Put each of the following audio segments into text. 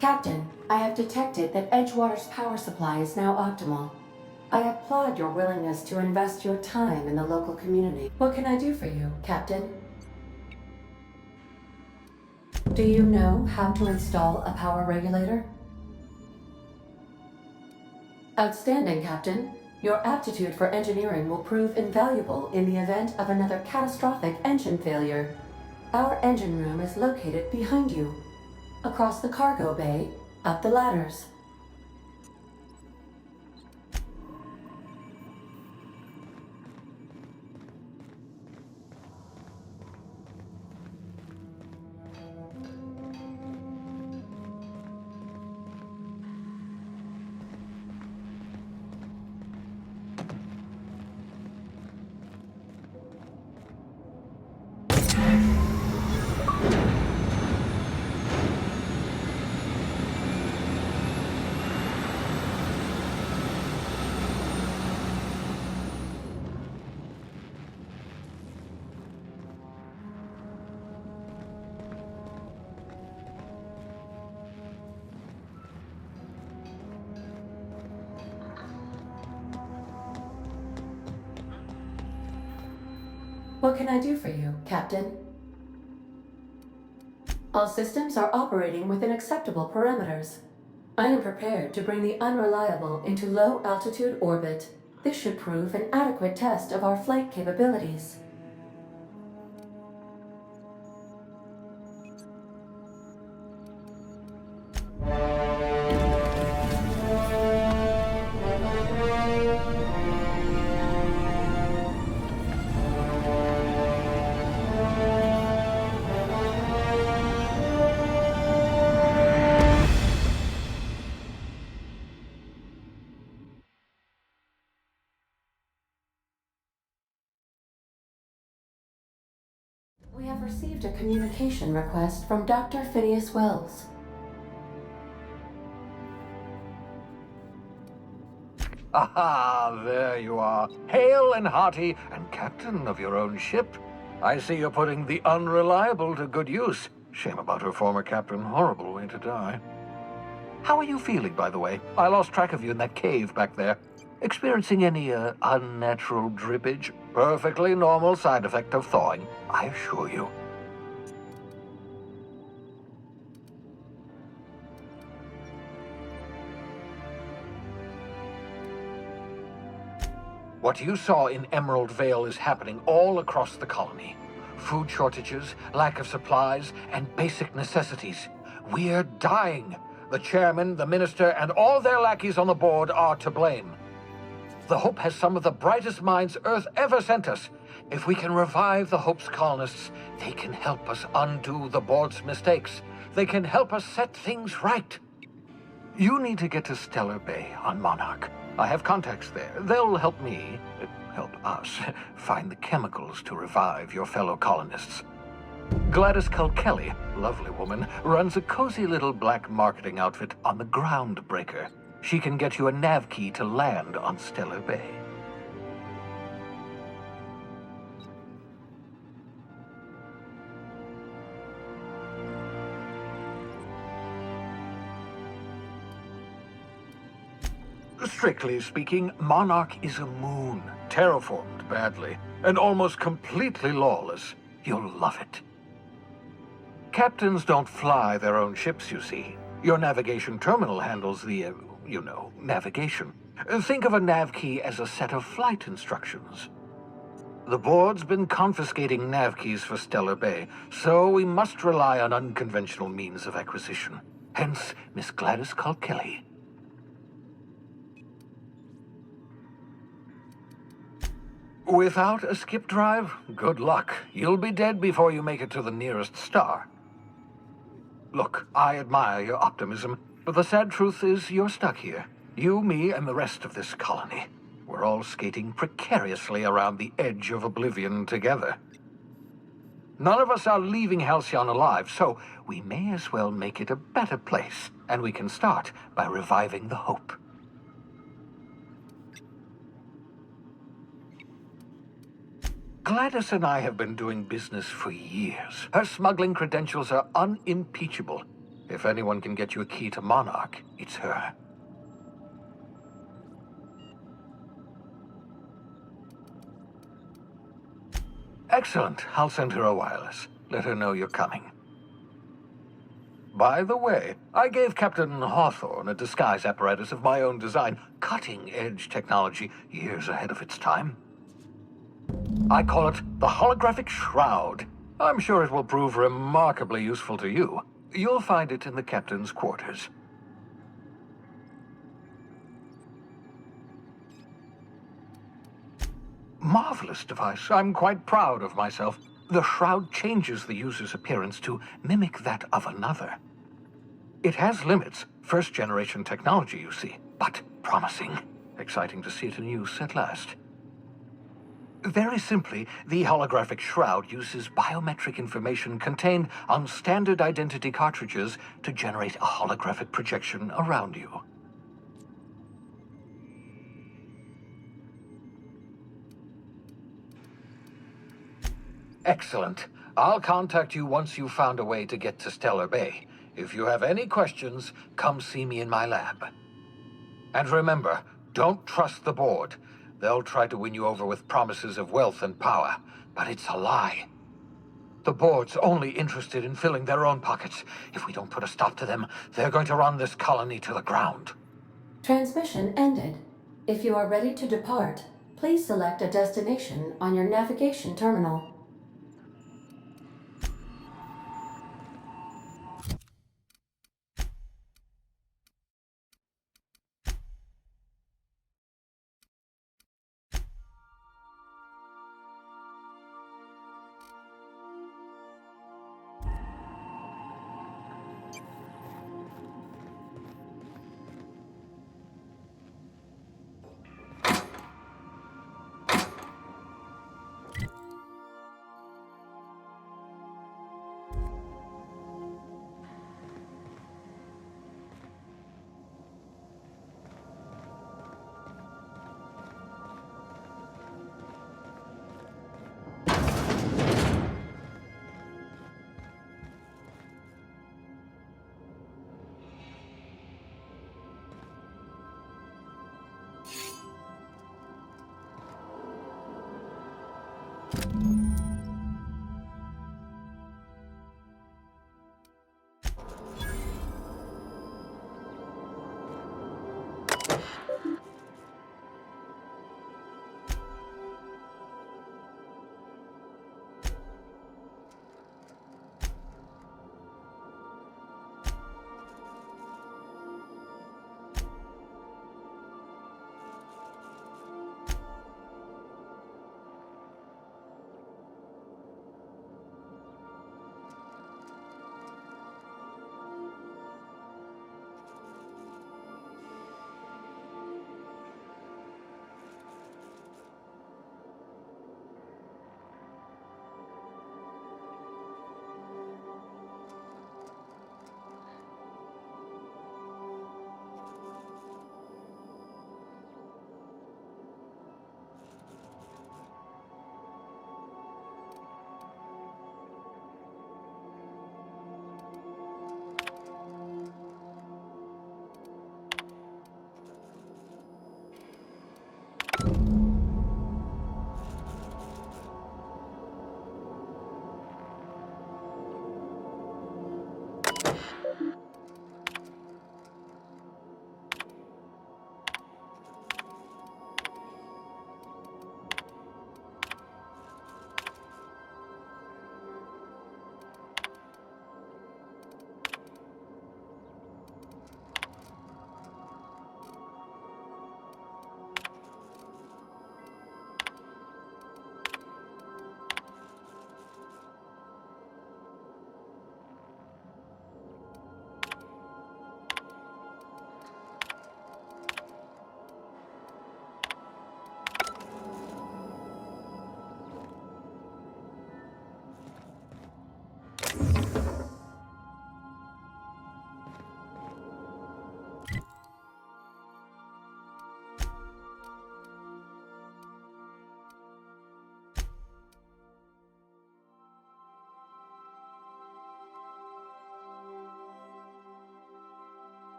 Captain, I have detected that Edgewater's power supply is now optimal. I applaud your willingness to invest your time in the local community. What can I do for you, Captain? Do you know how to install a power regulator? Outstanding, Captain. Your aptitude for engineering will prove invaluable in the event of another catastrophic engine failure. Our engine room is located behind you. Across the cargo bay, up the ladders. What can I do for you, Captain? All systems are operating within acceptable parameters. I am prepared to bring the unreliable into low-altitude orbit. This should prove an adequate test of our flight capabilities. We have received a communication request from Dr. Phineas Welles. Aha, there you are, hale and hearty, and captain of your own ship. I see you're putting the unreliable to good use. Shame about her former captain, horrible way to die. How are you feeling, by the way? I lost track of you in that cave back there. Experiencing any, unnatural drippage? Perfectly normal side effect of thawing, I assure you. What you saw in Emerald Vale is happening all across the colony. Food shortages, lack of supplies, and basic necessities. We're dying. The chairman, the minister, and all their lackeys on the board are to blame. The Hope has some of the brightest minds Earth ever sent us. If we can revive the Hope's colonists, they can help us undo the board's mistakes. They can help us set things right. You need to get to Stellar Bay on Monarch. I have contacts there. They'll help me, help us, find the chemicals to revive your fellow colonists. Gladys Kelly, lovely woman, runs a cozy little black marketing outfit on the Groundbreaker. She can get you a nav key to land on Stellar Bay. Strictly speaking, Monarch is a moon, terraformed badly, and almost completely lawless. You'll love it. Captains don't fly their own ships, you see. Your navigation terminal handles the, navigation. Think of a nav key as a set of flight instructions. The board's been confiscating nav keys for Stellar Bay, so we must rely on unconventional means of acquisition. Hence, Miss Gladys Kelly. Without a skip drive, good luck. You'll be dead before you make it to the nearest star. Look, I admire your optimism, but the sad truth is you're stuck here. You, me, and the rest of this colony. We're all skating precariously around the edge of oblivion together. None of us are leaving Halcyon alive, so we may as well make it a better place, and we can start by reviving the Hope. Gladys and I have been doing business for years. Her smuggling credentials are unimpeachable. If anyone can get you a key to Monarch, it's her. Excellent. I'll send her a wireless. Let her know you're coming. By the way, I gave Captain Hawthorne a disguise apparatus of my own design, cutting-edge technology years ahead of its time. I call it the holographic shroud. I'm sure it will prove remarkably useful to you. You'll find it in the captain's quarters. Marvelous device. I'm quite proud of myself. The shroud changes the user's appearance to mimic that of another. It has limits. First-generation technology, you see, but promising. Exciting to see it in use at last. Very simply, the holographic shroud uses biometric information contained on standard identity cartridges to generate a holographic projection around you. Excellent. I'll contact you once you've found a way to get to Stellar Bay. If you have any questions, come see me in my lab. And remember, don't trust the board. They'll try to win you over with promises of wealth and power, but it's a lie. The board's only interested in filling their own pockets. If we don't put a stop to them, they're going to run this colony to the ground. Transmission ended. If you are ready to depart, please select a destination on your navigation terminal.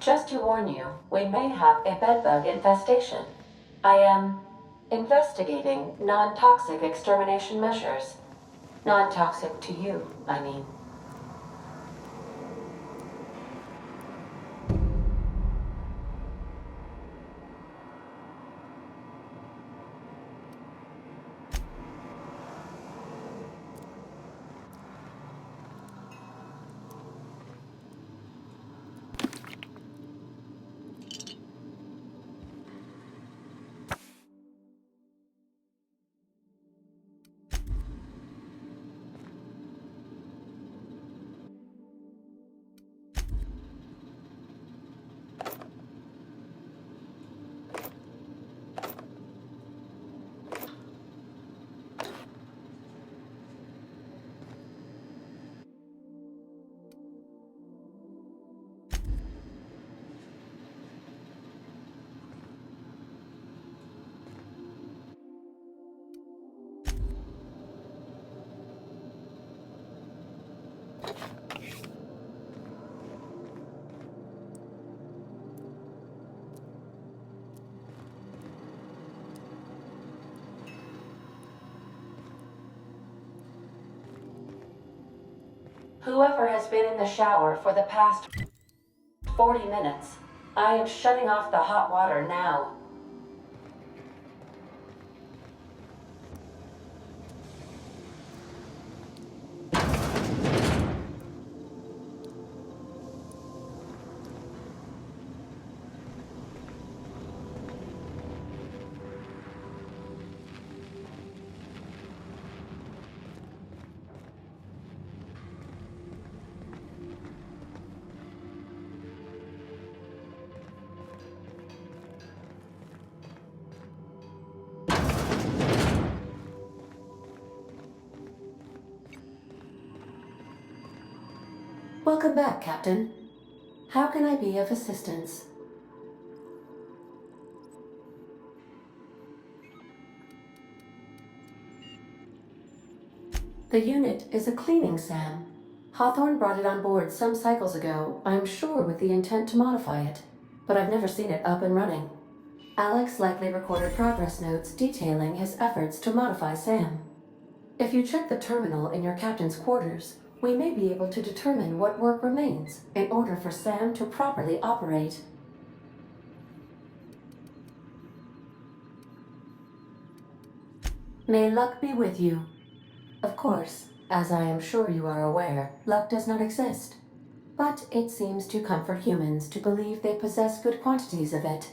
Just to warn you, we may have a bedbug infestation. I am investigating non-toxic extermination measures. Non-toxic to you, I mean. Whoever has been in the shower for the past 40 minutes, I am shutting off the hot water now. Welcome back, Captain. How can I be of assistance? The unit is a cleaning SAM. Hawthorne brought it on board some cycles ago, I'm sure with the intent to modify it, but I've never seen it up and running. Alex likely recorded progress notes detailing his efforts to modify SAM. If you check the terminal in your captain's quarters, we may be able to determine what work remains in order for SAM to properly operate. May luck be with you. Of course, as I am sure you are aware, luck does not exist. But it seems to comfort humans to believe they possess good quantities of it.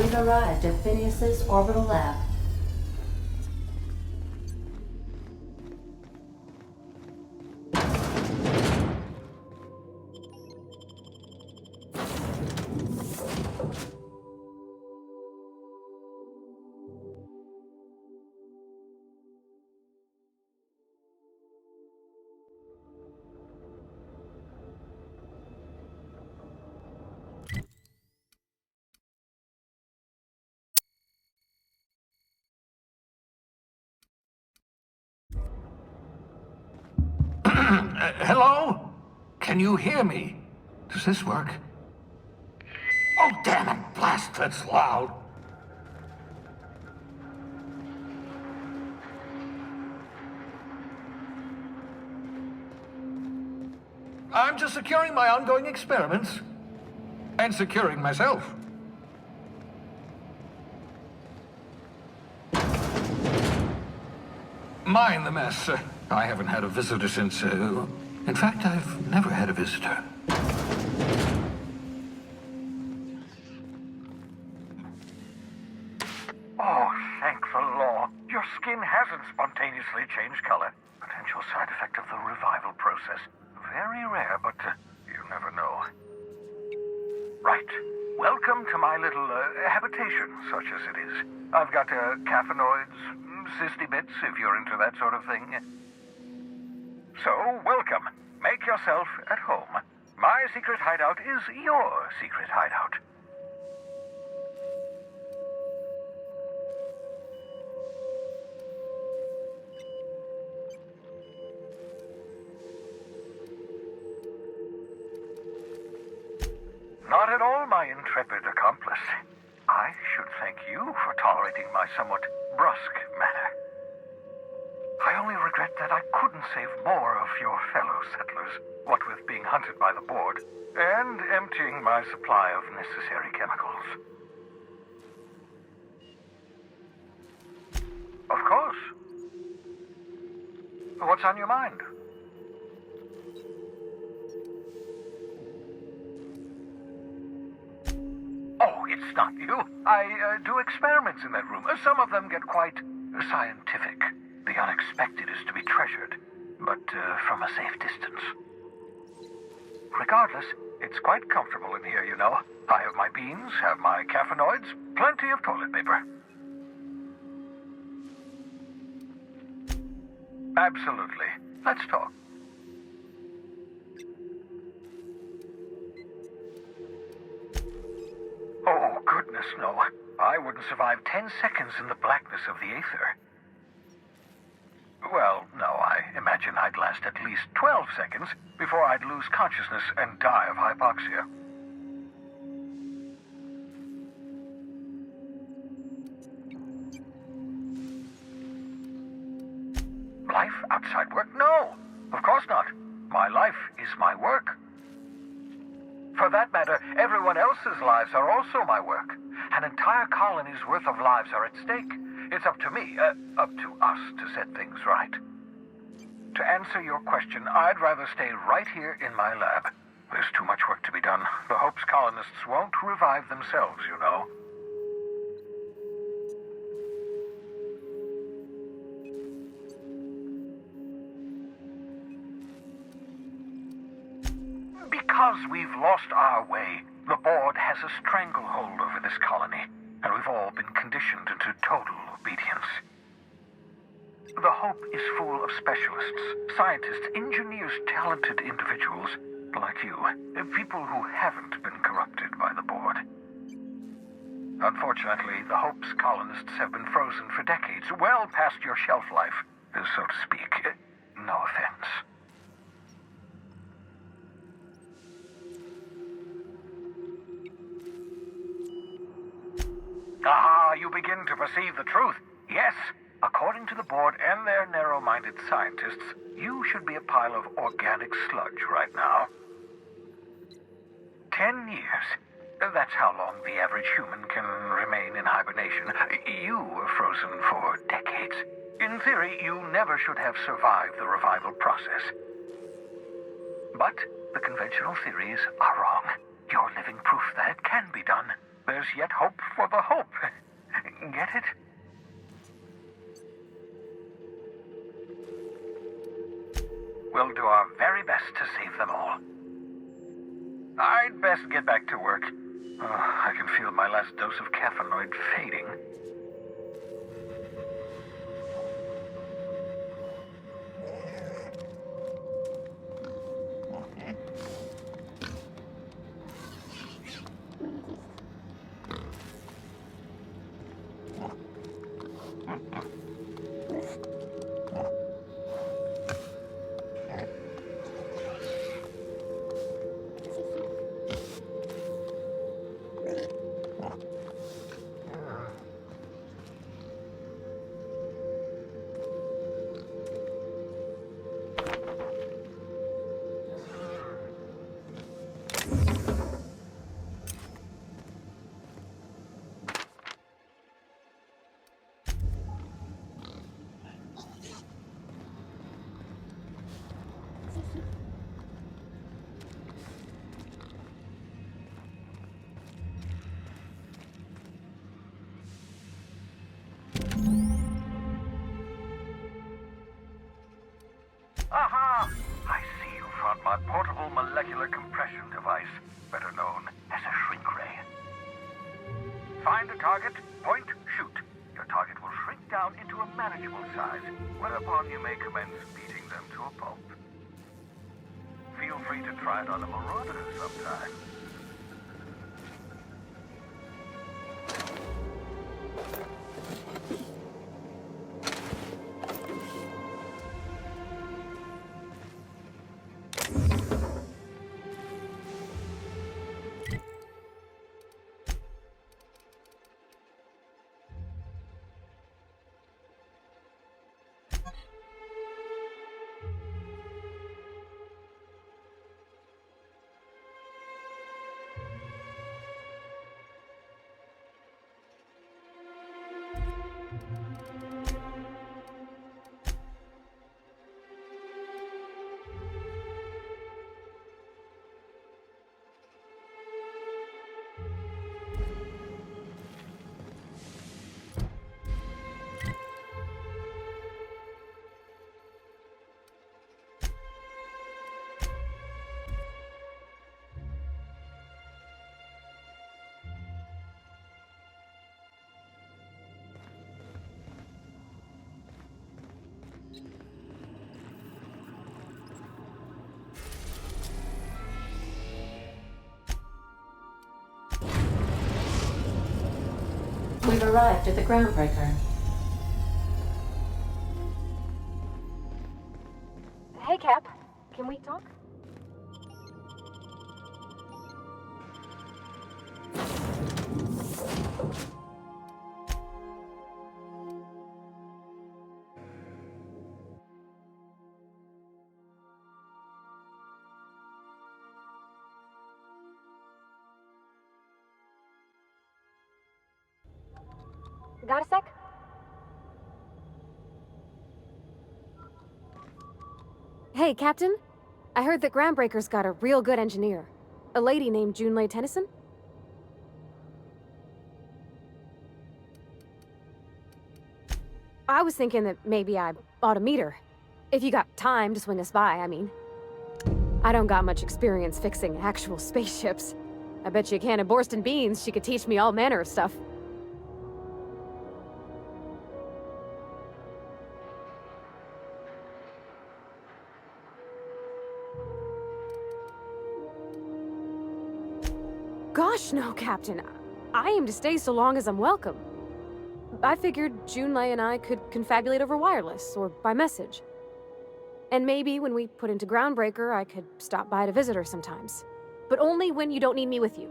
We've arrived at Phineas's orbital lab. Hello? Can you hear me? Does this work? Oh, damn it! Blast, that's loud. I'm just securing my ongoing experiments. And securing myself. Mind the mess. I haven't had a visitor since, in fact, I've never had a visitor. Oh, thank the law. Your skin hasn't spontaneously changed color. Potential side effect of the revival process. Very rare, but you never know. Right. Welcome to my little habitation, such as it is. I've got caffeinoids, cysty bits, if you're into that sort of thing. So, welcome. Make yourself at home. My secret hideout is your secret hideout. Not at all, my intrepid accomplice. I should thank you for tolerating my somewhat brusque manner. I only regret that I couldn't save more of your fellow settlers, what with being hunted by the board, and emptying my supply of necessary chemicals. Of course. What's on your mind? Oh, it's not you. I do experiments in that room. Some of them get quite scientific. The unexpected is to be treasured, but from a safe distance. Regardless, it's quite comfortable in here, you know. I have my beans, have my caffeinoids, plenty of toilet paper. Absolutely. Let's talk. Oh, goodness, no. I wouldn't survive 10 seconds in the blackness of the aether. Well, no, I imagine I'd last at least 12 seconds before I'd lose consciousness and die of hypoxia. Life outside work? No, of course not. My life is my work. For that matter, everyone else's lives are also my work. An entire colony's worth of lives are at stake. It's up to me, up to us to set things right. To answer your question, I'd rather stay right here in my lab. There's too much work to be done. The Hope's colonists won't revive themselves, you know. Because we've lost our way, the board has a stranglehold over this colony, and we've all been conditioned into total obedience. The Hope is full of specialists, scientists, engineers, talented individuals like you, people who haven't been corrupted by the board. Unfortunately, the Hope's colonists have been frozen for decades, well past your shelf life, so to speak. No offense. Ah, you begin to perceive the truth. Yes, according to the board and their narrow-minded scientists, you should be a pile of organic sludge right now. 10 years. That's how long the average human can remain in hibernation. You were frozen for decades. In theory, you never should have survived the revival process. But the conventional theories are wrong. You're living proof that it can be done. There's there's yet hope for the hope. Get it? We'll do our very best to save them all. I'd best get back to work. I can feel my last dose of caffeinoid fading. Aha! I see you found my portable molecular compression device, better known as a shrink ray. Find a target, point, shoot. Your target will shrink down into a manageable size, whereupon you may commence beating them to a pulp. Feel free to try it on a marauder sometime. We've arrived at the Groundbreaker. Hey, Cap. Can we talk? Got a sec? Hey, Captain. I heard that Groundbreaker's got a real good engineer. A lady named Junlei Tennyson? I was thinking that maybe I ought to meet her. If you got time to swing us by, I mean. I don't got much experience fixing actual spaceships. I bet you a can of Borston beans she could teach me all manner of stuff. Gosh, no, Captain. I aim to stay so long as I'm welcome. I figured Junlei and I could confabulate over wireless, or by message. And maybe when we put into Groundbreaker, I could stop by to visit her sometimes. But only when you don't need me with you.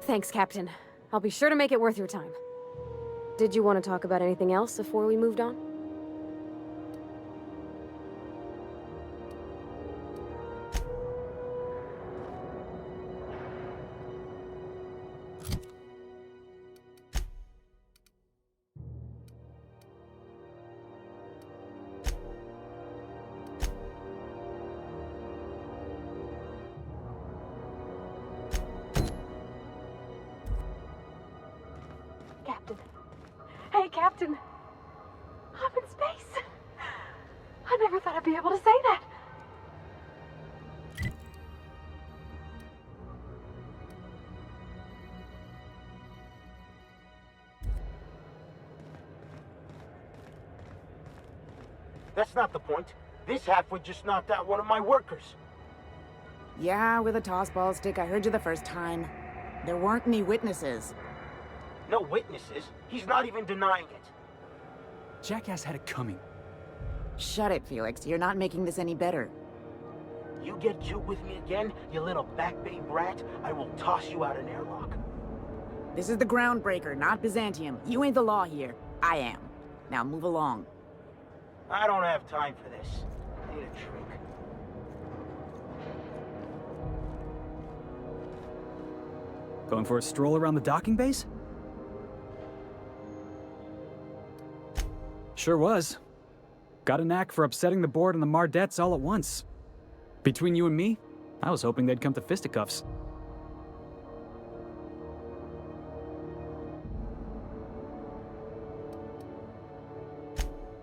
Thanks, Captain. I'll be sure to make it worth your time. Did you want to talk about anything else before we moved on? That's not the point. This halfwit just knocked out one of my workers. Yeah, with a tossball stick. I heard you the first time. There weren't any witnesses. No witnesses. He's not even denying it. Jackass had it coming. Shut it, Felix. You're not making this any better. You get cute with me again, you little back bay brat, I will toss you out an airlock. This is the Groundbreaker, not Byzantium. You ain't the law here. I am. Now move along. I don't have time for this. I need a drink. Going for a stroll around the docking base? Sure was. Got a knack for upsetting the board and the Mardettes all at once. Between you and me, I was hoping they'd come to fisticuffs.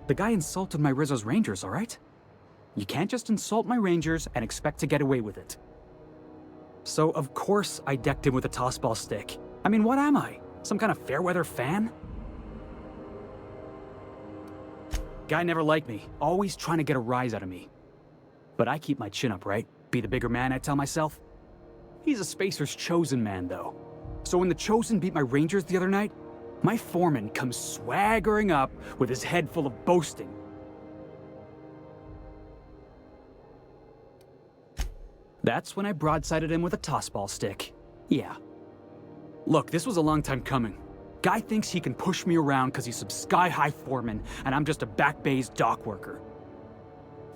The guy insulted my Rizzo's Rangers, all right? You can't just insult my Rangers and expect to get away with it. So, of course, I decked him with a tossball stick. I mean, what am I? Some kind of fair-weather fan? Guy never liked me, always trying to get a rise out of me. But I keep my chin up, right? Be the bigger man, I tell myself. He's a Spacer's chosen man, though. So when the Chosen beat my Rangers the other night, my foreman comes swaggering up with his head full of boasting. That's when I broadsided him with a tossball stick. Yeah. Look, this was a long time coming. Guy thinks he can push me around because he's some sky-high foreman, and I'm just a back bay's dock worker.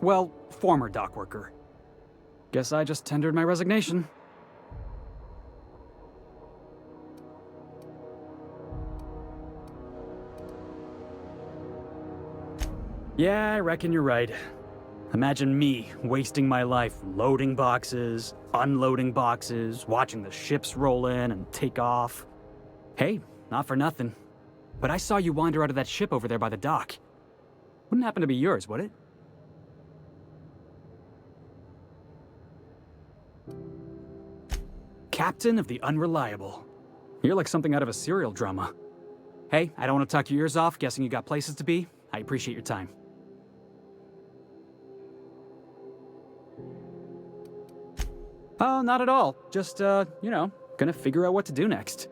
Well, former dock worker. Guess I just tendered my resignation. Yeah, I reckon you're right. Imagine me wasting my life loading boxes, unloading boxes, watching the ships roll in and take off. Hey, not for nothing, but I saw you wander out of that ship over there by the dock. Wouldn't happen to be yours, would it? Captain of the Unreliable. You're like something out of a serial drama. Hey, I don't want to talk your ears off, guessing you got places to be. I appreciate your time. Oh, not at all. Just, gonna figure out what to do next.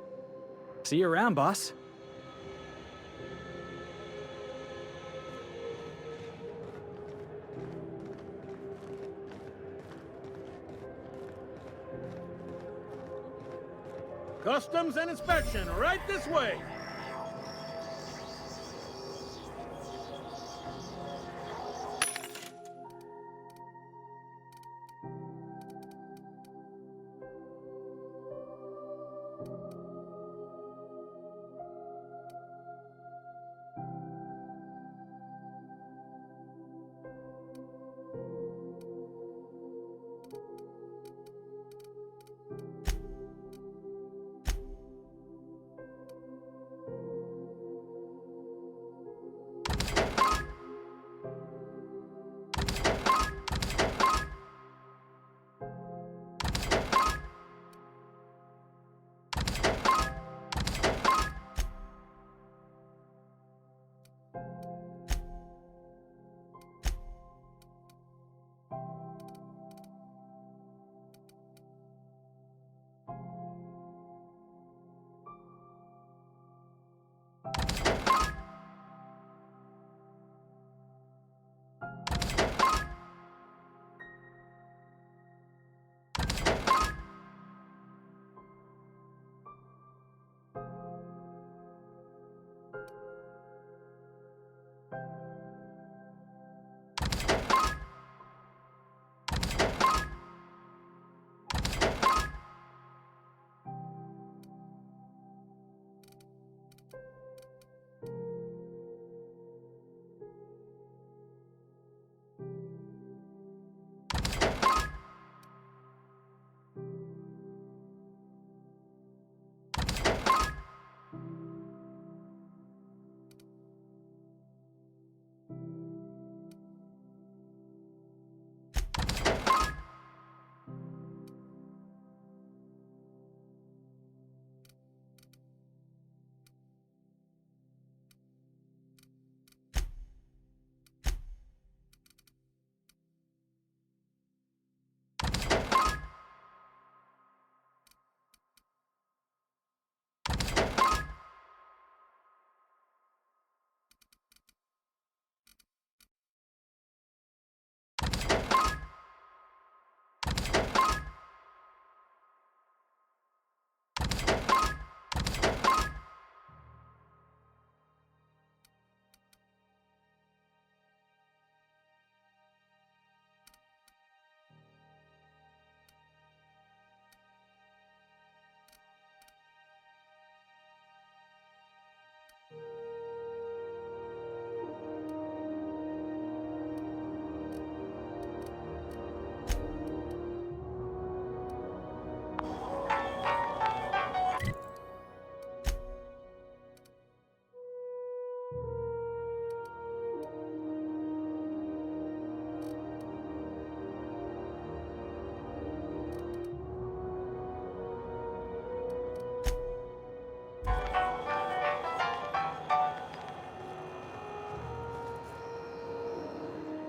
See you around, boss. Customs and inspection, right this way.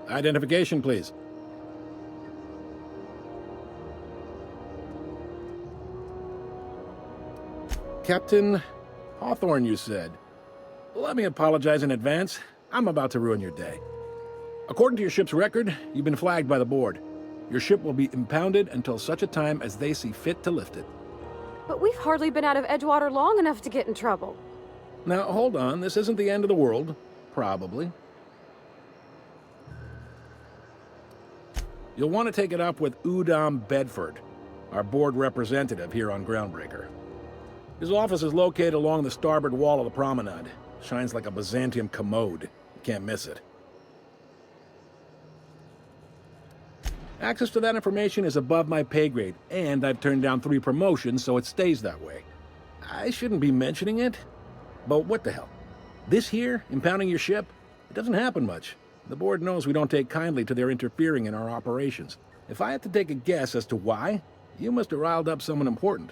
Identification, please. Captain Hawthorne, you said. Let me apologize in advance. I'm about to ruin your day. According to your ship's record, you've been flagged by the board. Your ship will be impounded until such a time as they see fit to lift it. But we've hardly been out of Edgewater long enough to get in trouble. Now, hold on. This isn't the end of the world. Probably. You'll want to take it up with Udom Bedford, our board representative here on Groundbreaker. His office is located along the starboard wall of the promenade. Shines like a Byzantium commode. You can't miss it. Access to that information is above my pay grade, and I've turned down 3 promotions, so it stays that way. I shouldn't be mentioning it, but what the hell? This here, impounding your ship, it doesn't happen much. The board knows we don't take kindly to their interfering in our operations. If I had to take a guess as to why, you must have riled up someone important.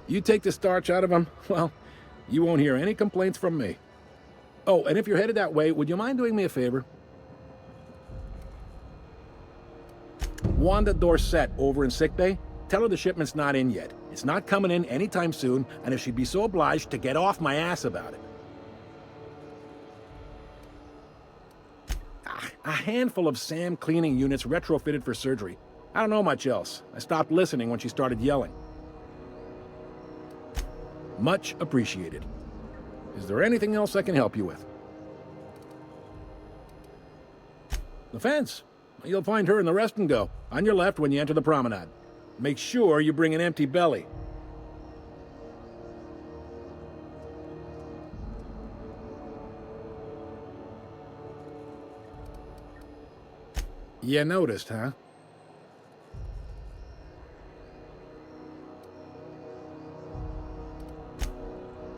You take the starch out of them, well, you won't hear any complaints from me. Oh, and if you're headed that way, would you mind doing me a favor? Wanda Dorset over in sickbay, tell her the shipment's not in yet. It's not coming in anytime soon, and if she'd be so obliged to get off my ass about it. A handful of SAM cleaning units retrofitted for surgery. I don't know much else. I stopped listening when she started yelling. Much appreciated. Is there anything else I can help you with? The fence. You'll find her in the rest and go, on your left when you enter the promenade. Make sure you bring an empty belly. You noticed, huh?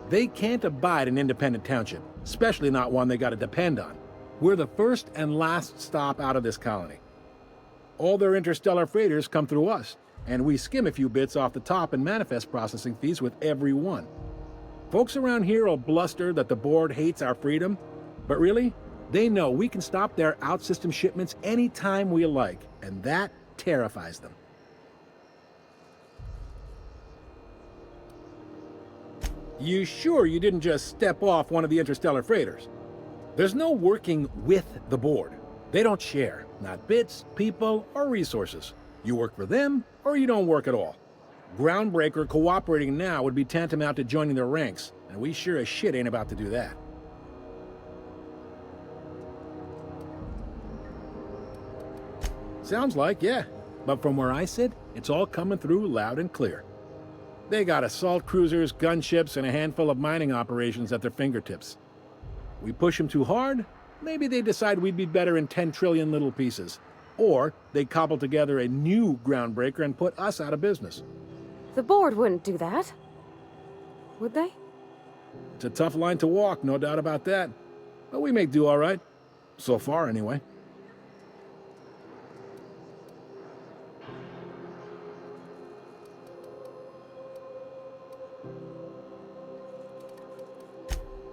They can't abide an independent township, especially not one they gotta depend on. We're the first and last stop out of this colony. All their interstellar freighters come through us, and we skim a few bits off the top in manifest processing fees with every one. Folks around here will bluster that the board hates our freedom, but really, they know we can stop their out-system shipments anytime we like, and that terrifies them. You sure you didn't just step off one of the interstellar freighters? There's no working with the board. They don't share, not bits, people, or resources. You work for them, or you don't work at all. Groundbreaker cooperating now would be tantamount to joining their ranks, and we sure as shit ain't about to do that. Sounds like, yeah. But from where I sit, it's all coming through loud and clear. They got assault cruisers, gunships, and a handful of mining operations at their fingertips. We push them too hard, maybe they decide we'd be better in 10 trillion little pieces. Or they cobble together a new Groundbreaker and put us out of business. The board wouldn't do that. Would they? It's a tough line to walk, no doubt about that. But we make do all right. So far, anyway.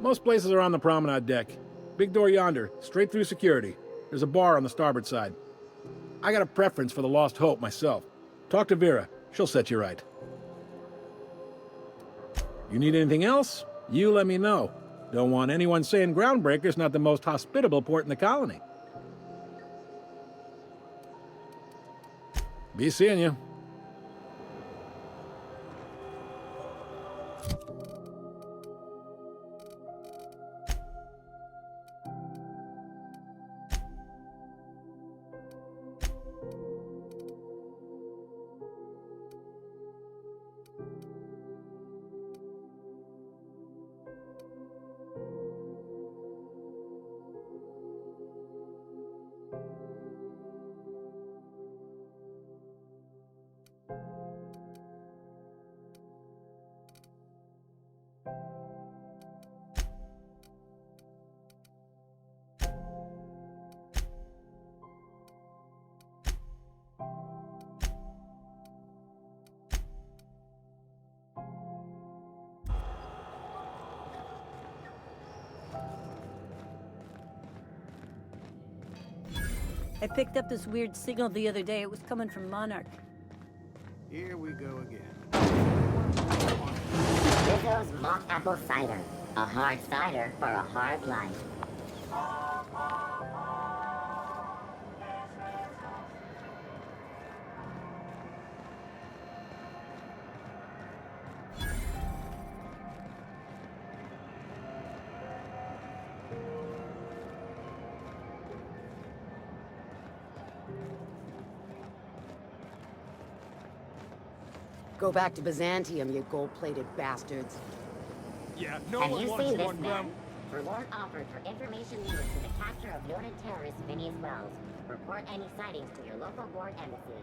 Most places are on the promenade deck. Big door yonder, straight through security. There's a bar on the starboard side. I got a preference for the Lost Hope myself. Talk to Vera. She'll set you right. You need anything else? You let me know. Don't want anyone saying Groundbreaker's not the most hospitable port in the colony. Be seeing you. I picked up this weird signal the other day. It was coming from Monarch. Here we go again. Rizzo's mock apple cider. A hard cider for a hard life. Go back to Byzantium, you gold-plated bastards. Yeah, no Have one you wants seen you this on man? Reward offered for information needed to the capture of noted terrorist Phineas Welles. Report any sightings to your local board embassy.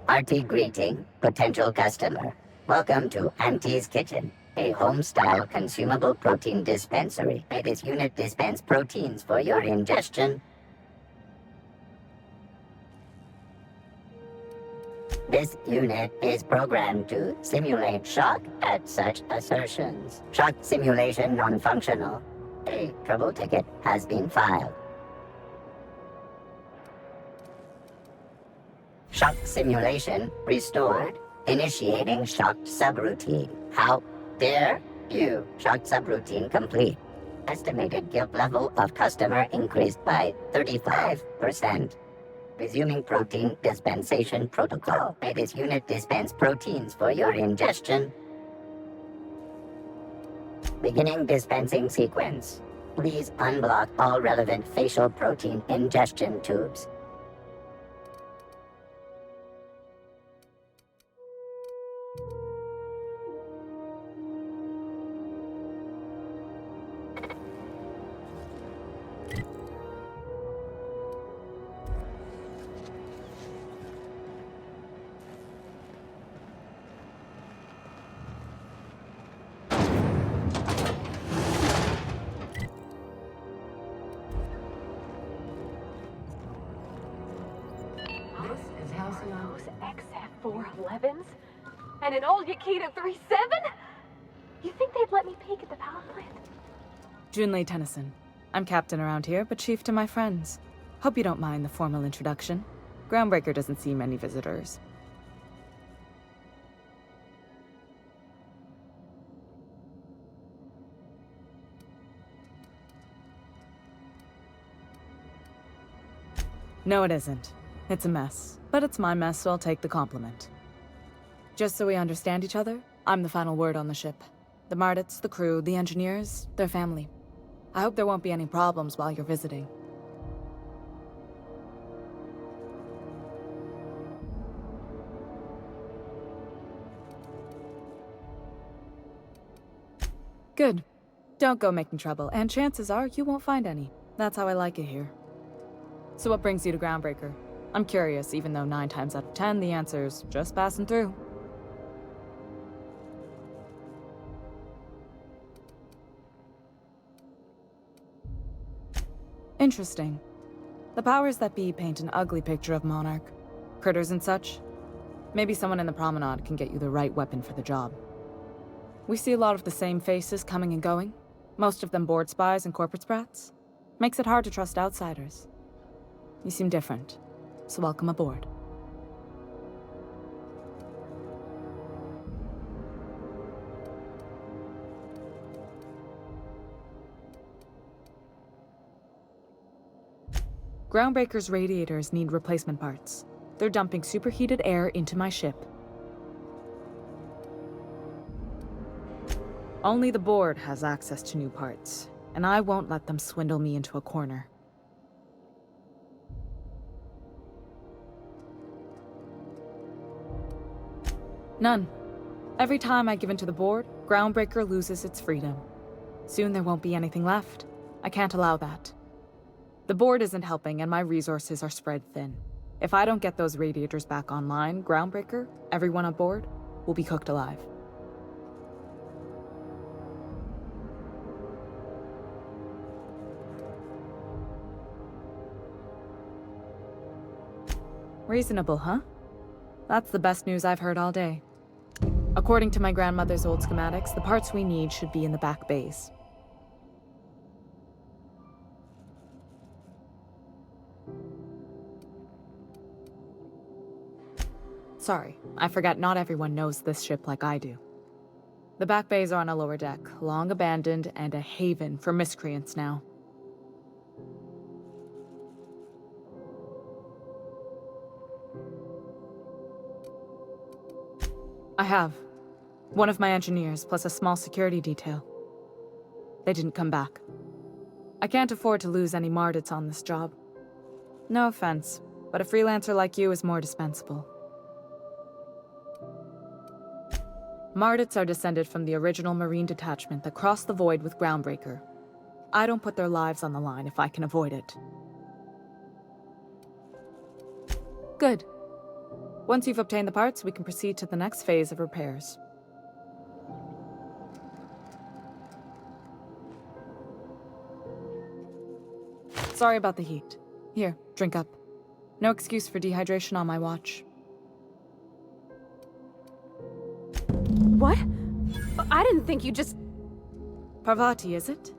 Hearty greeting, potential customer. Welcome to Auntie's Kitchen, a home-style consumable protein dispensary. May this unit dispense proteins for your ingestion. This unit is programmed to simulate shock at such assertions. Shock simulation non-functional. A trouble ticket has been filed. Shock simulation restored. Initiating shocked subroutine. How dare you? Shocked subroutine complete. Estimated guilt level of customer increased by 35%. Resuming protein dispensation protocol. May this unit dispense proteins for your ingestion. Beginning dispensing sequence. Please unblock all relevant facial protein ingestion tubes. Those XF411s? And an old Yakita 3.7? You think they'd let me peek at the power plant? Junlei Tennyson. I'm captain around here, but chief to my friends. Hope you don't mind the formal introduction. Groundbreaker doesn't see many visitors. No, it isn't. It's a mess. But it's my mess, so I'll take the compliment. Just so we understand each other, I'm the final word on the ship. The Mardits, the crew, the engineers, their family. I hope there won't be any problems while you're visiting. Good. Don't go making trouble, and chances are you won't find any. That's how I like it here. So what brings you to Groundbreaker? I'm curious, even though 9 times out of 10 the answer's just passing through. Interesting. The powers that be paint an ugly picture of Monarch. Critters and such. Maybe someone in the promenade can get you the right weapon for the job. We see a lot of the same faces coming and going. Most of them board spies and corporate sprats. Makes it hard to trust outsiders. You seem different, so welcome aboard. Groundbreaker's radiators need replacement parts. They're dumping superheated air into my ship. Only the board has access to new parts, and I won't let them swindle me into a corner. None. Every time I give in to the board, Groundbreaker loses its freedom. Soon there won't be anything left. I can't allow that. The board isn't helping and my resources are spread thin. If I don't get those radiators back online, Groundbreaker, everyone on board, will be cooked alive. Reasonable, huh? That's the best news I've heard all day. According to my grandmother's old schematics, the parts we need should be in the back bays. Sorry, I forgot not everyone knows this ship like I do. The back bays are on a lower deck, long abandoned and a haven for miscreants now. I have. One of my engineers, plus a small security detail. They didn't come back. I can't afford to lose any Mardits on this job. No offense, but a freelancer like you is more dispensable. Mardits are descended from the original Marine detachment that crossed the void with Groundbreaker. I don't put their lives on the line if I can avoid it. Good. Once you've obtained the parts, we can proceed to the next phase of repairs. Sorry about the heat. Here, drink up. No excuse for dehydration on my watch. What? I didn't think you just... Parvati, is it?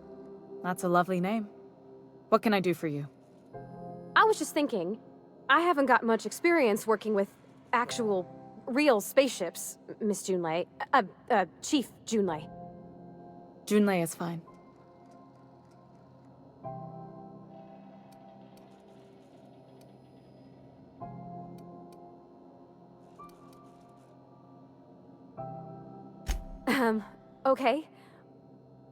That's a lovely name. What can I do for you? I was just thinking, I haven't got much experience working with actual, real spaceships, Miss Junlei. Chief Junlei. Junlei is fine. Okay.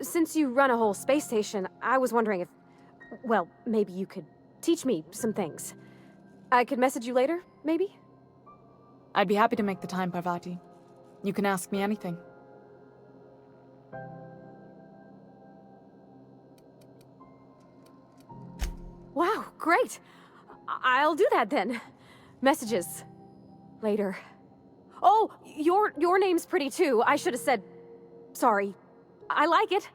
Since you run a whole space station, I was wondering if... Well, maybe you could teach me some things. I could message you later, maybe? I'd be happy to make the time, Parvati. You can ask me anything. Wow, great! I'll do that then. Messages. Later. Oh, your name's pretty too. I should have said... Sorry. I like it.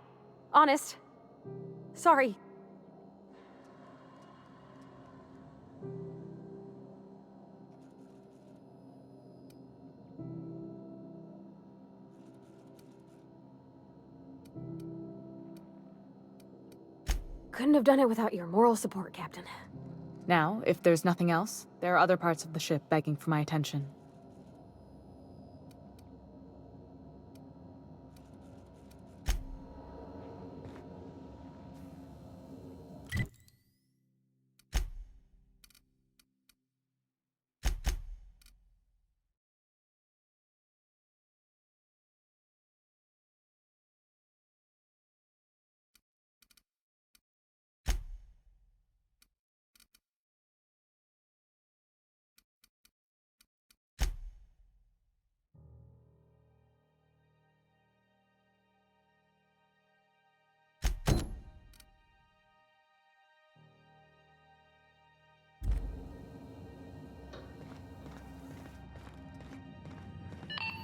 Honest. Sorry. Couldn't have done it without your moral support, Captain. Now, if there's nothing else, there are other parts of the ship begging for my attention.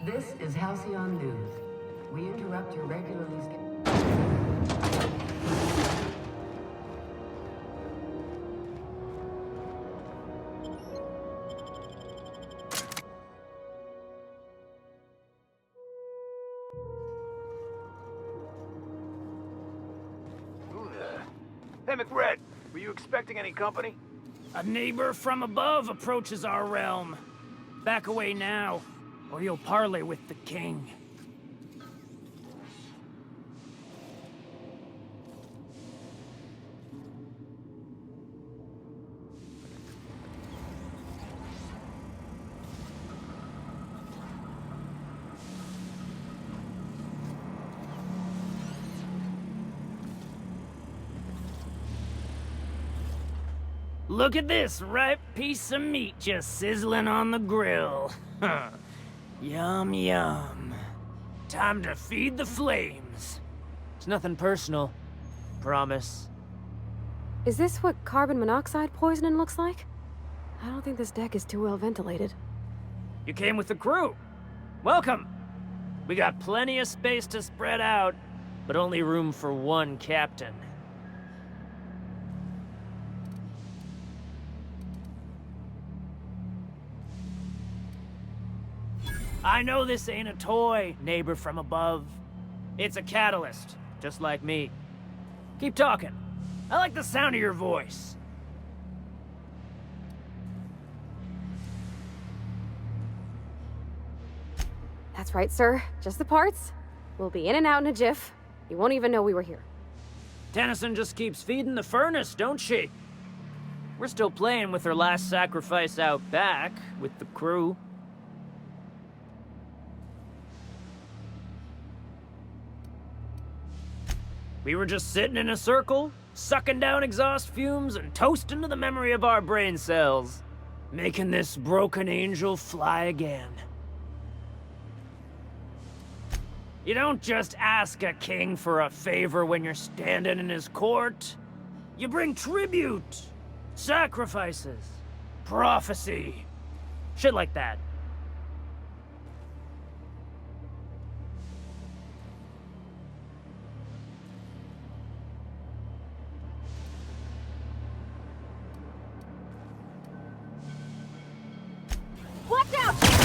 This is Halcyon News. We interrupt your regularly scheduled... Who there? Hey, McRed, were you expecting any company? A neighbor from above approaches our realm. Back away now, or you'll parley with the king. Look at this ripe piece of meat just sizzling on the grill. Yum, yum. Time to feed the flames. It's nothing personal. Promise. Is this what carbon monoxide poisoning looks like? I don't think this deck is too well ventilated. You came with the crew. Welcome. We got plenty of space to spread out, but only room for one captain. I know this ain't a toy, neighbor from above. It's a catalyst, just like me. Keep talking. I like the sound of your voice. That's right, sir. Just the parts. We'll be in and out in a jiff. You won't even know we were here. Tennyson just keeps feeding the furnace, don't she? We're still playing with her last sacrifice out back, with the crew. We were just sitting in a circle, sucking down exhaust fumes and toasting to the memory of our brain cells, making this broken angel fly again. You don't just ask a king for a favor when you're standing in his court. You bring tribute, sacrifices, prophecy, shit like that. Watch out!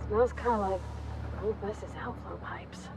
Smells kind of like old bus's outflow pipes.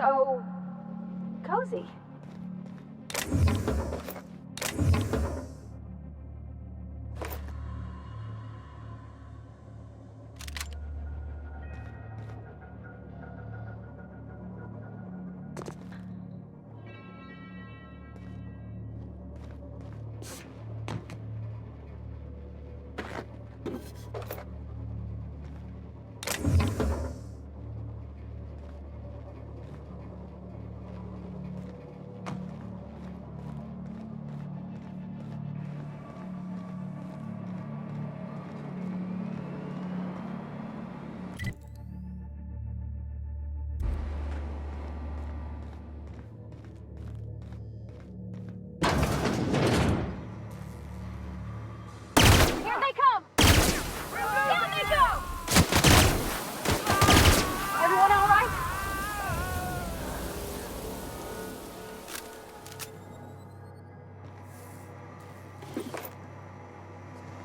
so cozy.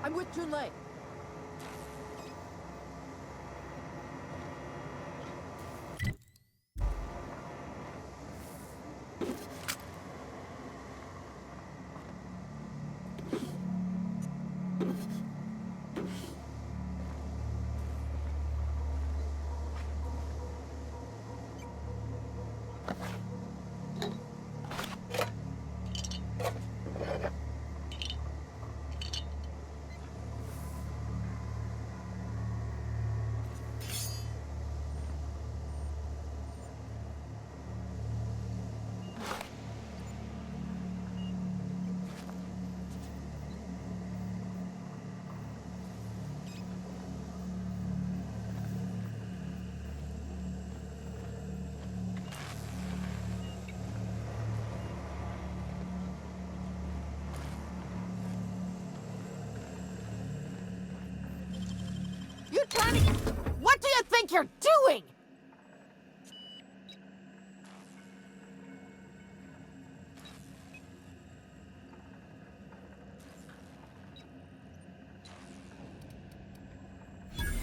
I'm with Junlei. You're trying to... What do you think you're doing?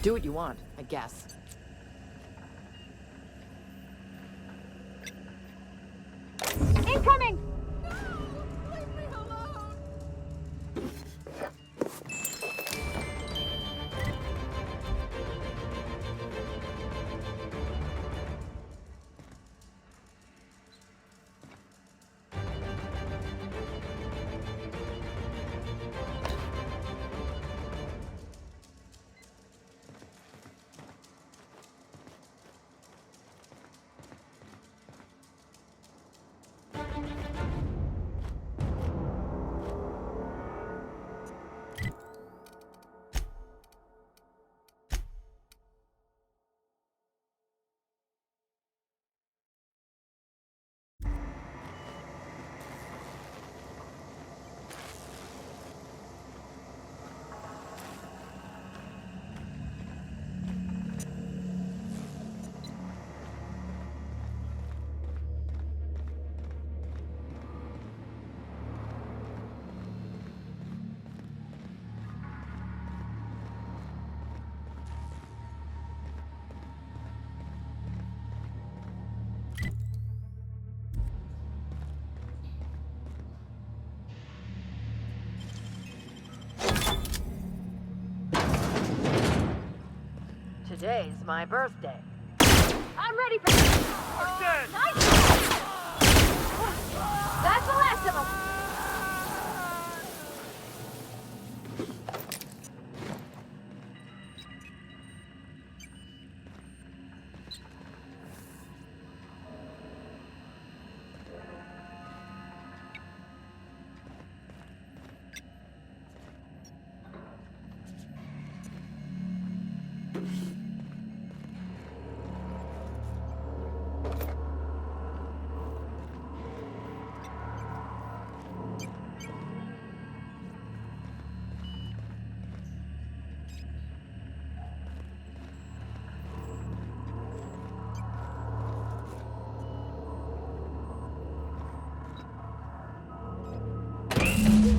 Do what you want, I guess. Incoming! Today's my birthday. I'm ready for this. Nice. That's the last of them.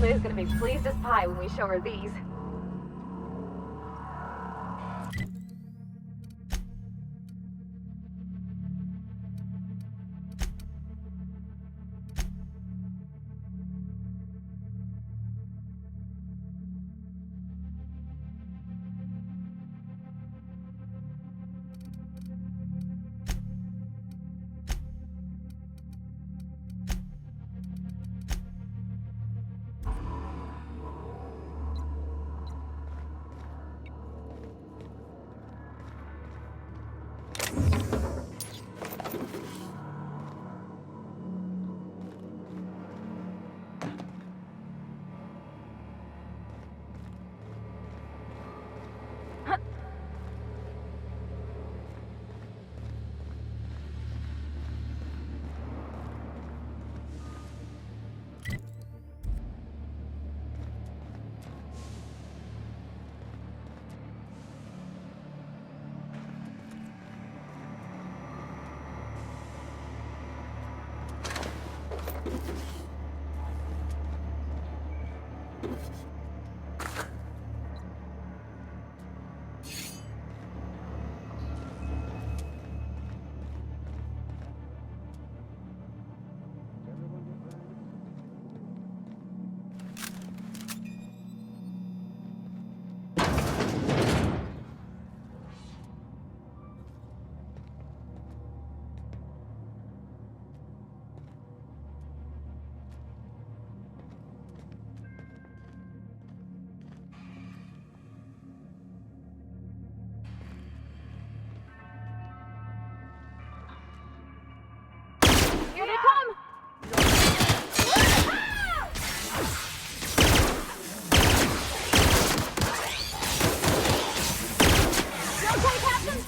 Liz is gonna be pleased as pie when we show her these. Here they come! You okay, Captain?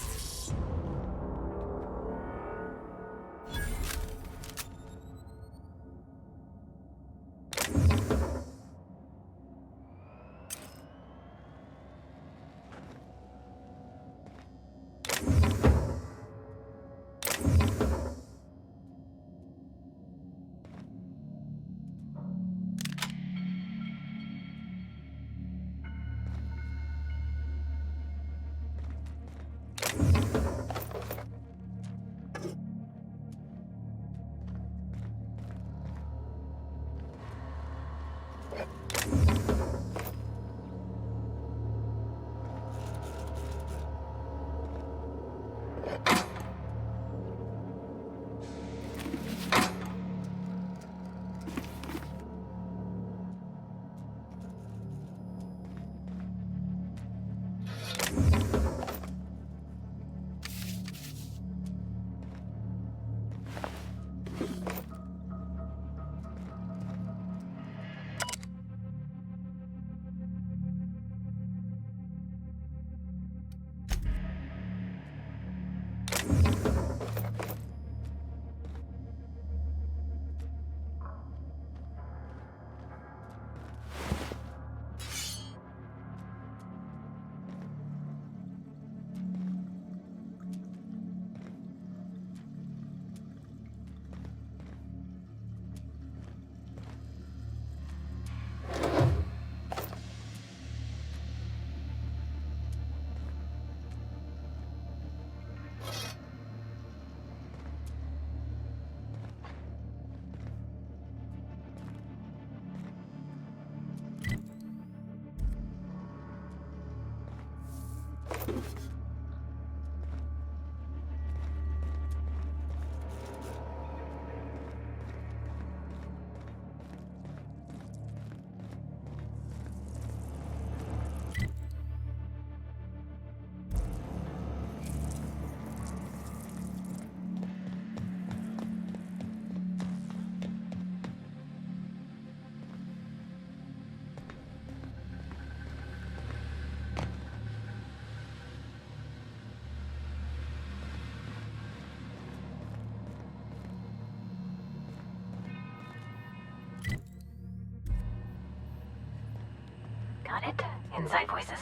Got it? Inside voices.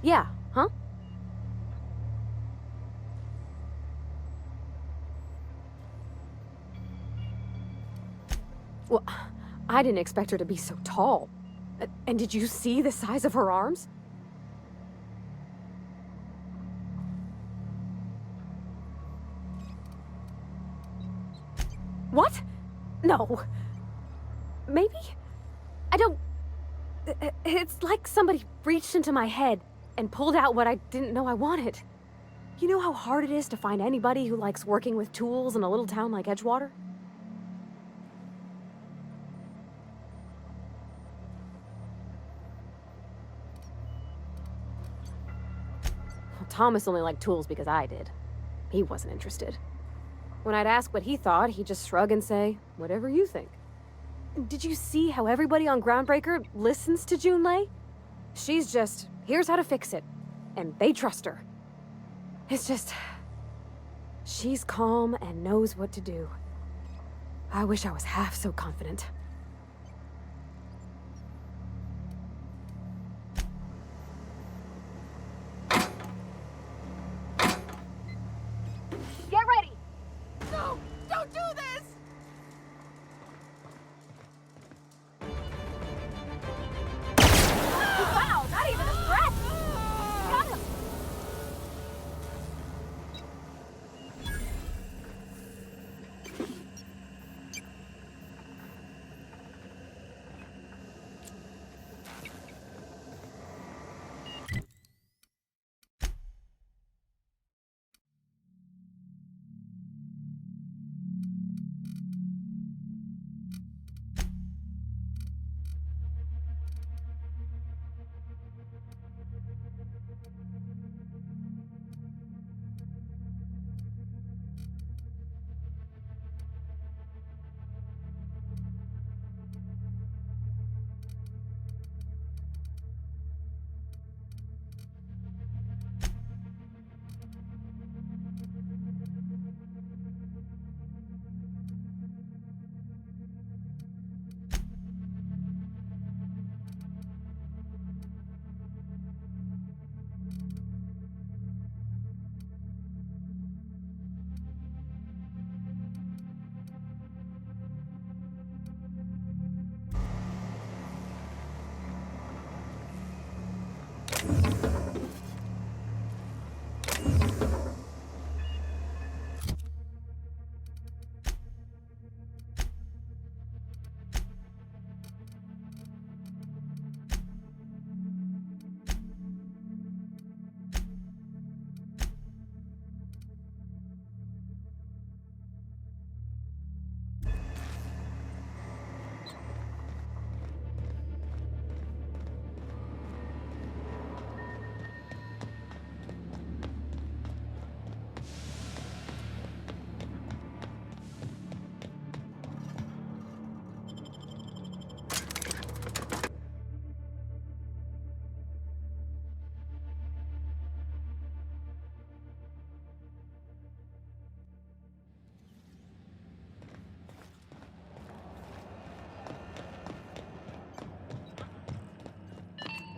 Yeah, huh? Well, I didn't expect her to be so tall. And did you see the size of her arms? What? No. Maybe? I don't... It's like somebody reached into my head and pulled out what I didn't know I wanted. You know how hard it is to find anybody who likes working with tools in a little town like Edgewater? Well, Thomas only liked tools because I did. He wasn't interested. When I'd ask what he thought, he'd just shrug and say, whatever you think. Did you see how everybody on Groundbreaker listens to Junlei? She's just, here's how to fix it. And they trust her. It's just... she's calm and knows what to do. I wish I was half so confident. Get ready! No! Don't do this! Wow, not even a stretch! Got him!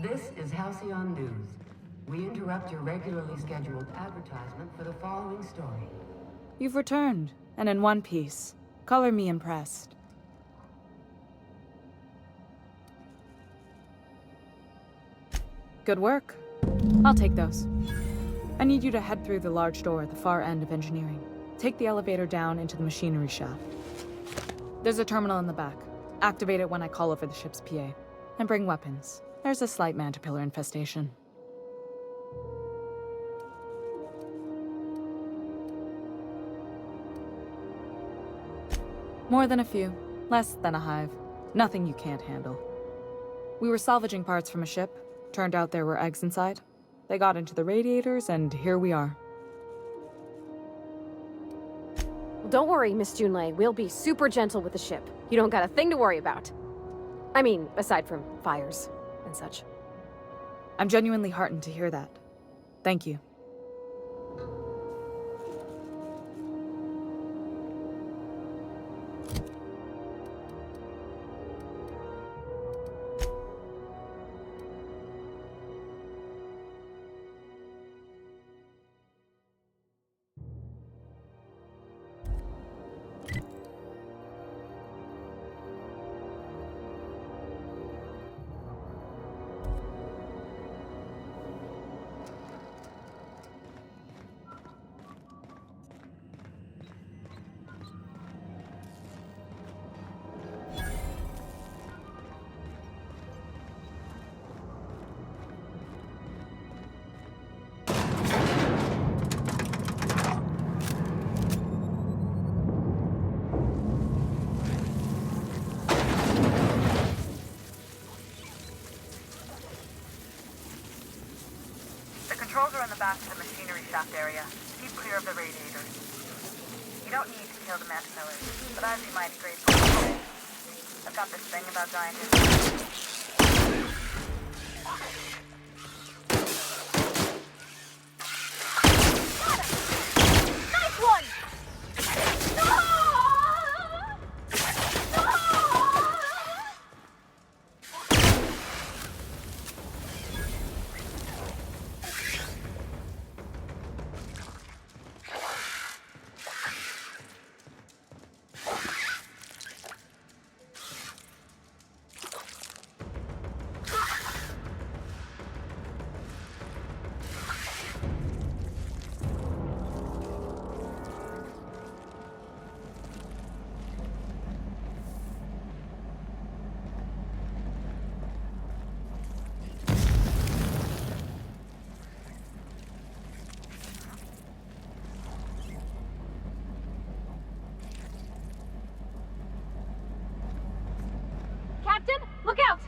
This is Halcyon News. We interrupt your regularly scheduled advertisement for the following story. You've returned, and in one piece. Color me impressed. Good work. I'll take those. I need you to head through the large door at the far end of engineering. Take the elevator down into the machinery shaft. There's a terminal in the back. Activate it when I call over the ship's PA. And bring weapons. There's a slight mantipillar infestation. More than a few. Less than a hive. Nothing you can't handle. We were salvaging parts from a ship. Turned out there were eggs inside. They got into the radiators, and here we are. Don't worry, Miss Junlei. We'll be super gentle with the ship. You don't got a thing to worry about. I mean, aside from fires and such. I'm genuinely heartened to hear that. Thank you. Controls are in the back of the machinery shaft area. Keep clear of the radiators. You don't need to kill the mantipillars, but I'd be mighty grateful. I've got this thing about giant. Nice one! Captain, look out!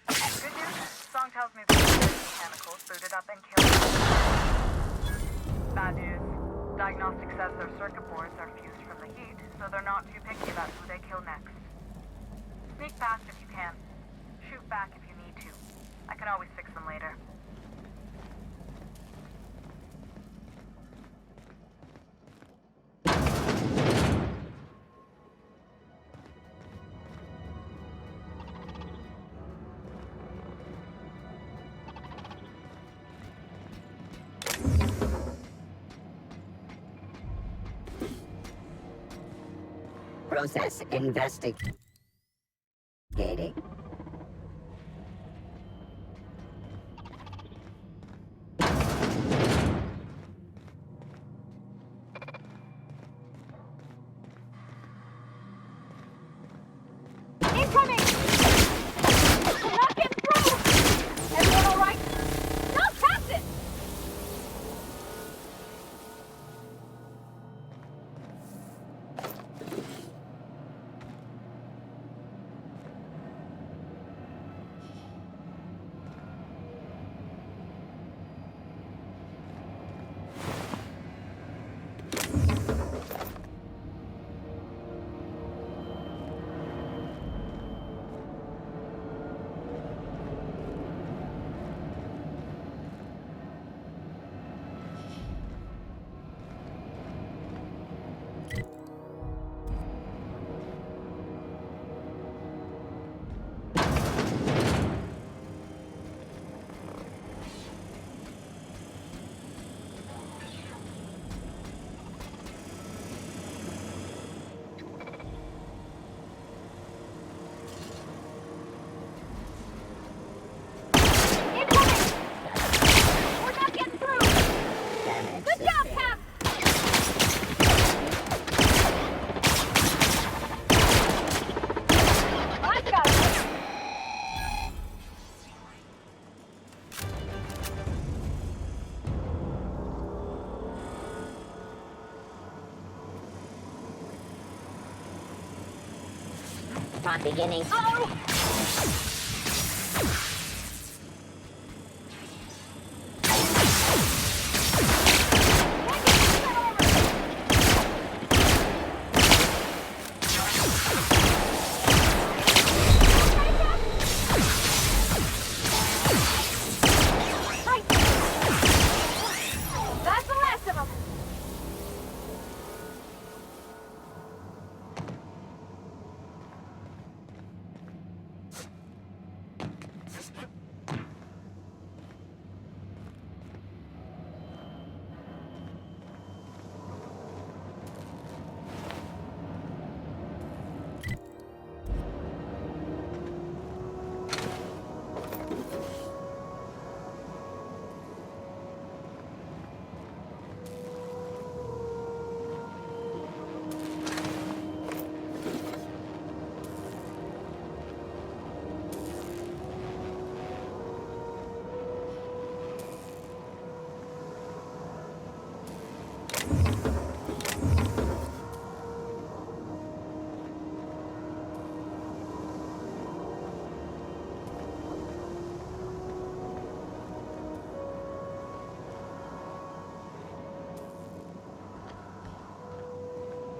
Good news, song tells me the mechanicals booted up and killed. Bad news, diagnostic says their circuit boards are fused from the heat, so they're not too picky about who they kill next. Sneak past if you can. Shoot back if you need to. I can always fix them later. Process investigating. Incoming! I'm not getting through! Everyone all right? No, Captain! Not beginning. That's the last of them!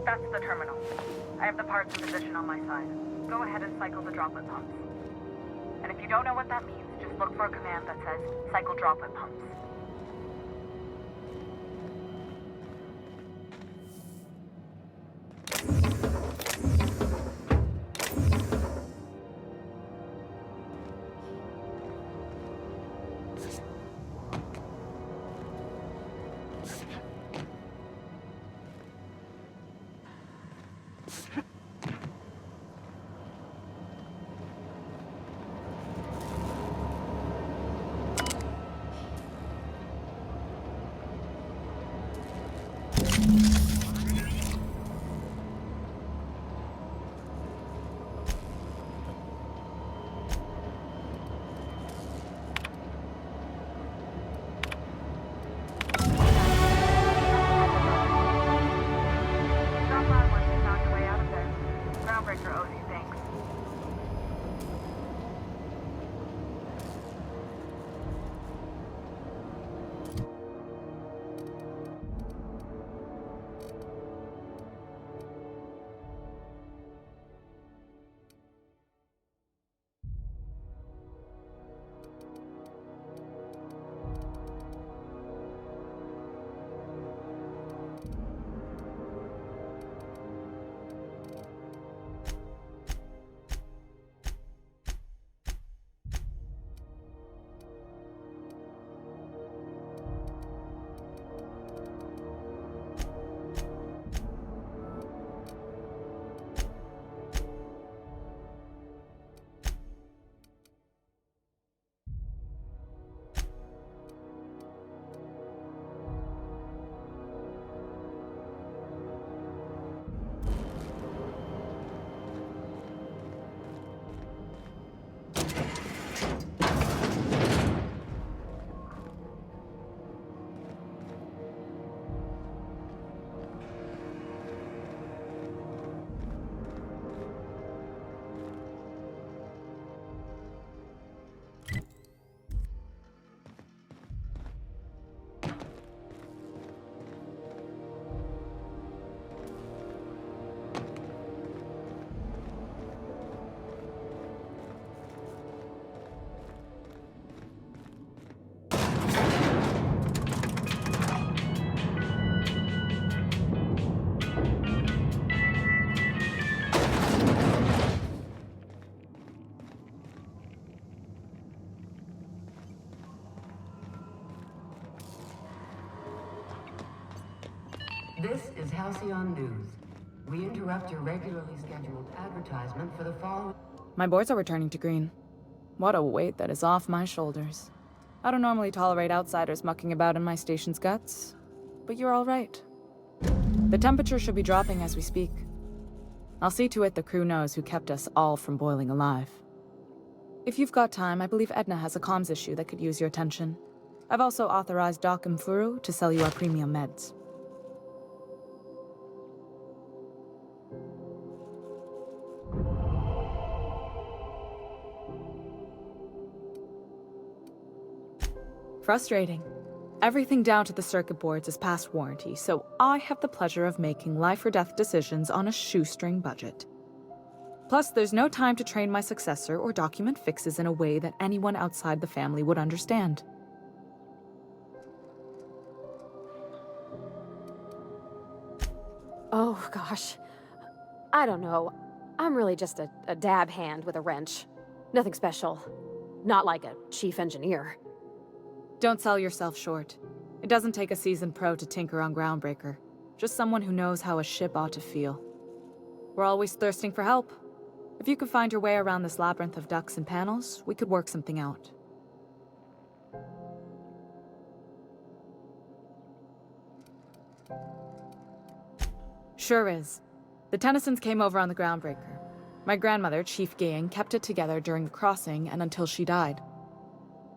That's the terminal. I have the parts in position on my side. Go ahead and cycle the droplet pumps. And if you don't know what that means, just look for a command that says, cycle droplet pumps. Stop by once you found your way out of there. Groundbreaker owes you thanks. This is Halcyon News. We interrupt your regularly scheduled advertisement for the following... My boards are returning to green. What a weight that is off my shoulders. I don't normally tolerate outsiders mucking about in my station's guts, but you're all right. The temperature should be dropping as we speak. I'll see to it the crew knows who kept us all from boiling alive. If you've got time, I believe Edna has a comms issue that could use your attention. I've also authorized Doc and Furu to sell you our premium meds. Frustrating. Everything down to the circuit boards is past warranty, so I have the pleasure of making life or death decisions on a shoestring budget. Plus, there's no time to train my successor or document fixes in a way that anyone outside the family would understand. Oh, gosh. I don't know. I'm really just a dab hand with a wrench. Nothing special. Not like a chief engineer. Don't sell yourself short. It doesn't take a seasoned pro to tinker on Groundbreaker. Just someone who knows how a ship ought to feel. We're always thirsting for help. If you could find your way around this labyrinth of ducts and panels, we could work something out. Sure is. The Tennysons came over on the Groundbreaker. My grandmother, Chief Gang, kept it together during the crossing and until she died.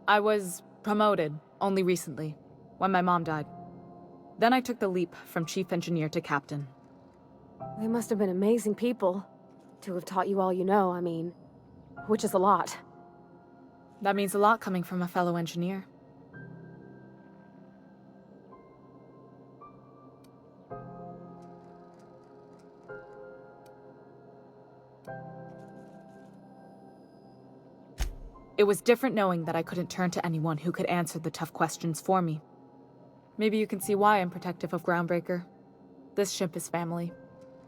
I was promoted only recently, when my mom died. Then I took the leap from chief engineer to captain. They must have been amazing people to have taught you all you know, I mean, which is a lot. That means a lot coming from a fellow engineer. It was different knowing that I couldn't turn to anyone who could answer the tough questions for me. Maybe you can see why I'm protective of Groundbreaker. This ship is family.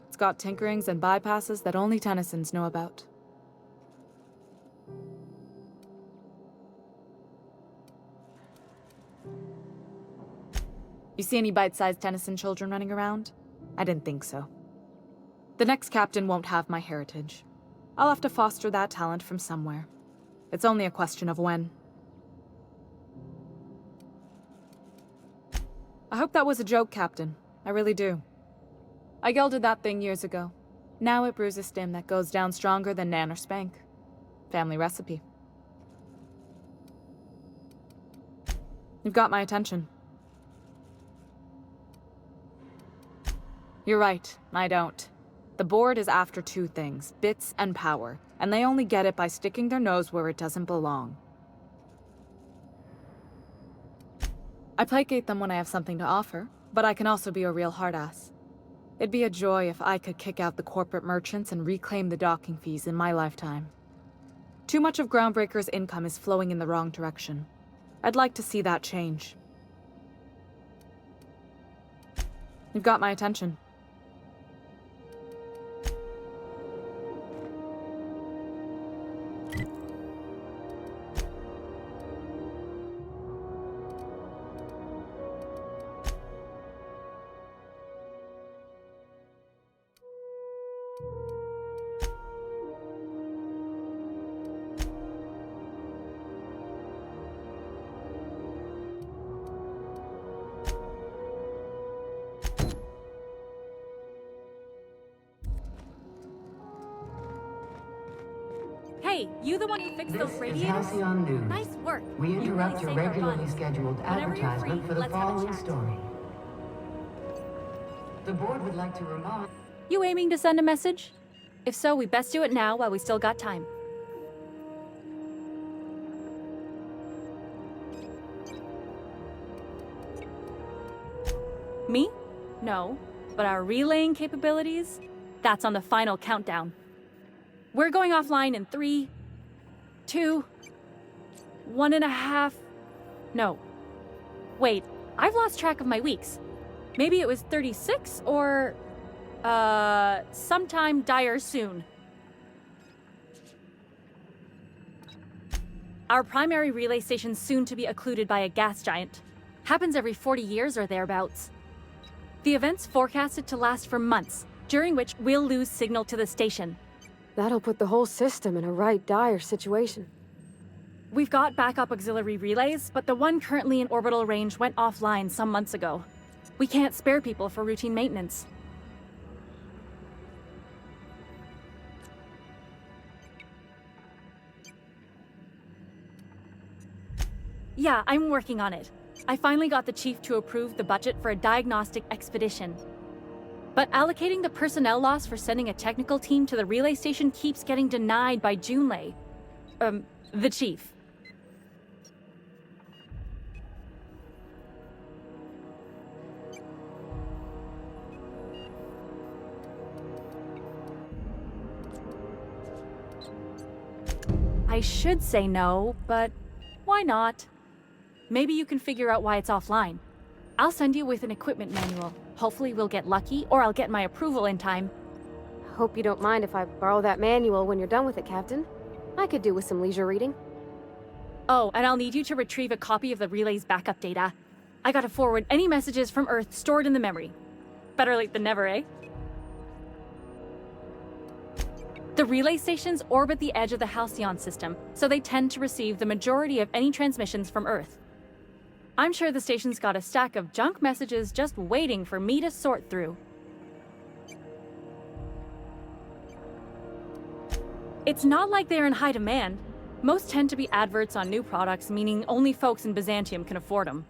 It's got tinkerings and bypasses that only Tennysons know about. You see any bite-sized Tennyson children running around? I didn't think so. The next captain won't have my heritage. I'll have to foster that talent from somewhere. It's only a question of when. I hope that was a joke, Captain. I really do. I gelded that thing years ago. Now it brews a stim that goes down stronger than Nan or Spank. Family recipe. You've got my attention. You're right, I don't. The board is after two things, bits and power, and they only get it by sticking their nose where it doesn't belong. I placate them when I have something to offer, but I can also be a real hard-ass. It'd be a joy if I could kick out the corporate merchants and reclaim the docking fees in my lifetime. Too much of Groundbreaker's income is flowing in the wrong direction. I'd like to see that change. You've got my attention. Hey, you the one who fixed those radiators? Halcyon News. Nice work. We You interrupt really your saved our regularly funds. scheduled Whenever you're advertisement free, for the let's have a following chat. story. The board would like to remind... You aiming to send a message? If so, we best do it now while we still got time. Me? No. But our relaying capabilities? That's on the final countdown. We're going offline in 3, 2, 1.5... No. Wait, I've lost track of my weeks. Maybe it was 36 or... sometime dire soon. Our primary relay station's soon to be occluded by a gas giant. Happens every 40 years or thereabouts. The event's forecasted to last for months, during which we'll lose signal to the station. That'll put the whole system in a right dire situation. We've got backup auxiliary relays, but the one currently in orbital range went offline some months ago. We can't spare people for routine maintenance. Yeah, I'm working on it. I finally got the chief to approve the budget for a diagnostic expedition. But allocating the personnel loss for sending a technical team to the relay station keeps getting denied by Junlei. The chief. I should say no, but why not? Maybe you can figure out why it's offline. I'll send you with an equipment manual. Hopefully we'll get lucky, or I'll get my approval in time. Hope you don't mind if I borrow that manual when you're done with it, Captain. I could do with some leisure reading. Oh, and I'll need you to retrieve a copy of the relay's backup data. I gotta forward any messages from Earth stored in the memory. Better late than never, eh? The relay stations orbit the edge of the Halcyon system, so they tend to receive the majority of any transmissions from Earth. I'm sure the station's got a stack of junk messages just waiting for me to sort through. It's not like they're in high demand. Most tend to be adverts on new products, meaning only folks in Byzantium can afford them.